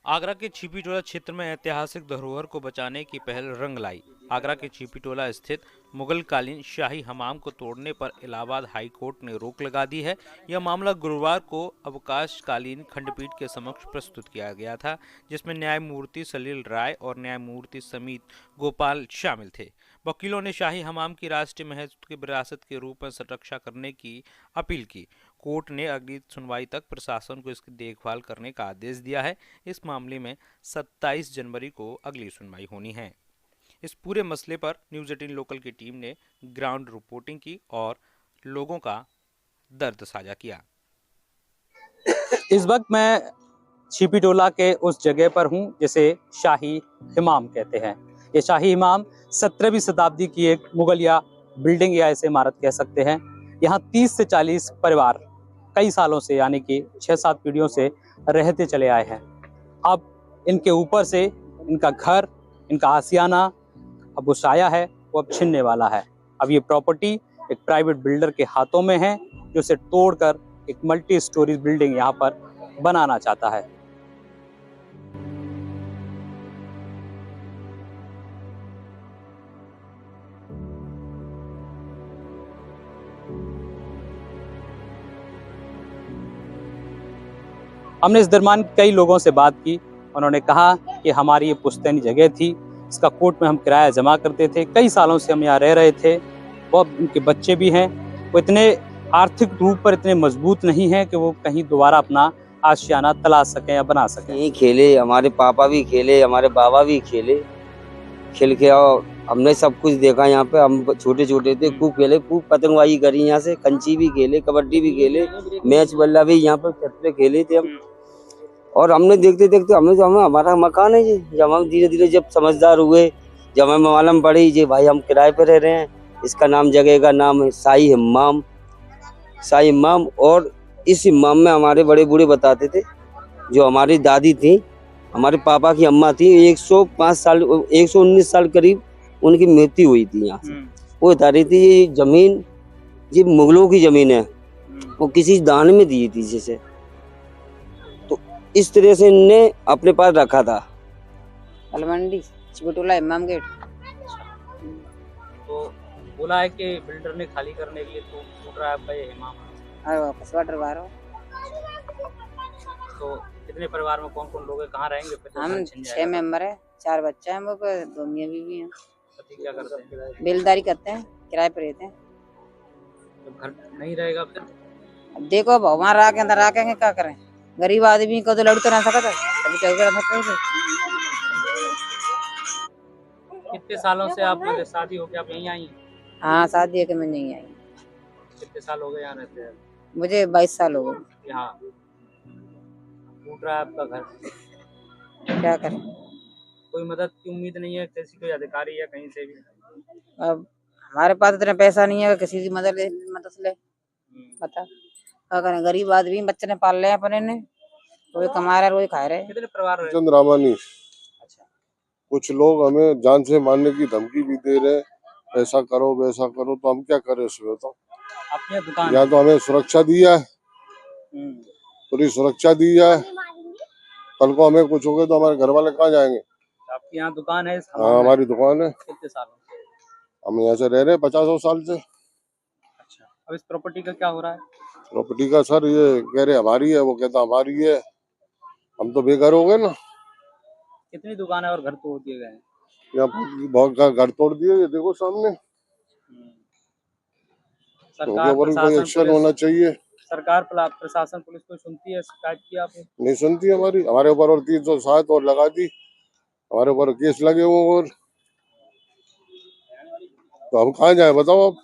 आगरा के छिपीटोला क्षेत्र में ऐतिहासिक धरोहर को बचाने की पहल रंग लाई। आगरा के छिपीटोला स्थित मुगलकालीन शाही हमाम को तोड़ने पर इलाहाबाद हाई कोर्ट ने रोक लगा दी है। यह मामला गुरुवार को अवकाशकालीन खंडपीठ के समक्ष प्रस्तुत किया गया था, जिसमें न्यायमूर्ति सलील राय और न्यायमूर्ति समीत गोपाल शामिल थे। वकीलों ने शाही हमाम की राष्ट्रीय महत्व की विरासत के रूप में संरक्षा करने की अपील की। कोर्ट ने अगली सुनवाई तक प्रशासन को इसकी देखभाल करने का आदेश दिया है। इस मामले में 27 जनवरी को अगली सुनवाई होनी है। इस पूरे मसले पर न्यूज़ 18 लोकल की टीम ने ग्राउंड रिपोर्टिंग की और लोगों का दर्द साझा किया। इस वक्त मैं छिपीटोला के उस जगह पर हूं जिसे शाही हिमाम कहते हैं। ये शाही हिमाम 17वीं शताब्दी की एक मुगलिया बिल्डिंग या ऐसे इमारत कह सकते हैं। यहाँ 30 से 40 परिवार कई सालों से यानी कि 6-7 पीढ़ियों से रहते चले आए हैं। अब इनके ऊपर से इनका घर, इनका आशियाना अब वो साया है, वो अब छिनने वाला है। अब ये प्रॉपर्टी एक प्राइवेट बिल्डर के हाथों में है, जो इसे तोड़कर एक मल्टी स्टोरी बिल्डिंग यहाँ पर बनाना चाहता है। हमने इस दरमियान कई लोगों से बात की। उन्होंने कहा कि हमारी ये पुश्तैनी जगह थी, इसका कोर्ट में हम किराया जमा करते थे, कई सालों से हम यहाँ रह रहे थे। वो उनके बच्चे भी हैं, वो इतने आर्थिक रूप पर इतने मजबूत नहीं हैं कि वो कहीं दोबारा अपना आशियाना तलाश सकें या बना सकें। यहीं खेले, हमारे पापा भी खेले, हमारे बाबा भी खेले, खेल के और हमने सब कुछ देखा। यहाँ पे हम छोटे छोटे थे, खूब खेले, खूब पतंगबाजी करी, यहाँ से कंची भी खेले, कबड्डी भी खेले, मैच बल्ला भी यहाँ पर छत पे खेले थे हम। और हमने देखते देखते हमें हमारा मकान है जी। जब हम धीरे धीरे जब समझदार हुए, जब हमें मालूम पड़ी जी भाई हम किराए पे रह रहे हैं, इसका नाम, जगह का नाम है शाही हम्माम। शाही हम्माम। और इस हम्माम में हमारे बड़े बूढ़े बताते थे, जो हमारी दादी थी, हमारे पापा की अम्मा थी, 105 साल 119 साल करीब उनकी मृत्यु हुई थी यहाँ से। वो बता रही थी ये जमीन, ये मुगलों की जमीन है, वो किसी दान में दी थी जैसे, तो इस तरह से इनने अपने पास रखा था। अलमंडी छिपीटोला इमाम गेट। तो बोला है कि बिल्डर ने खाली करने के लिए टूट रहा है आपका ये हिमाम। वापस वाटर बाहर हो। तो कितने परिवार में कौन कौन लोग हैं, कहाँ रहेंगे फिर? हम 6 मेंबर है, 4 बच्चे हैं, वो 2 मियां बीवी हैं। पति क्या करते हैं? बेलदारी करते हैं, किराए पर रहते हैं। तो घर नहीं रहेगा फिर? अब देखो, अब हमारा आके अंदर आके क्या करें, गरीब आदमी को तो लड़ तो ना सकता, कभी चल कर सकते। कितने सालों से आप शादी होके आप यहीं आई हैं? हाँ, शादी है कि मैं नहीं आई। कितने साल हो गए यहाँ रहते हैं? मुझे 22 साल हो गए। यहाँ टूट रहा है आपका घर, क्या करें? कोई मदद की उम्मीद नहीं है किसी कोई अधिकारी या कहीं से भी? अब हमारे पास इतना पैसा नहीं है किसी की मदद ले। बता क्या करें, गरीब आदमी, बच्चे ने पाल रहे हैं अपने ने, कोई कमा रहा है, कोई खा रहे हैं। कितने परिवार? चंद्रामानी। अच्छा। कुछ लोग हमें जान से मारने की धमकी भी दे रहे हैं, ऐसा करो वैसा करो, तो हम क्या करें इसमें बताओ। अपनी दुकान या तो हमें सुरक्षा दी है, पूरी सुरक्षा दी है, कल को हमें कुछ हो गया तो हमारे घर वाले कहाँ जाएंगे? आपकी यहाँ दुकान है? हाँ, हमारी दुकान है। कितने सालों से? हम यहाँ से रह रहे हैं 50 साल से। अच्छा, अब इस प्रॉपर्टी का क्या हो रहा है? प्रॉपर्टी का सर ये कह रहे हमारी है, वो कहता हमारी है, हम तो बेघर हो गए ना। कितनी दुकान है और घर तोड़ दिए गए हैं? यहाँ बहुत घर तोड़ दिए, ये देखो सामने। सरकार कोई एक्शन होना चाहिए। सरकार प्रशासन पुलिस को सुनती है? शिकायत की आपने? नहीं सुनती हमारी, हमारे ऊपर और 307 और लगा दी, हमारे ऊपर केस लगे हुए, और तो हम कहाँ जाए बताओ आप।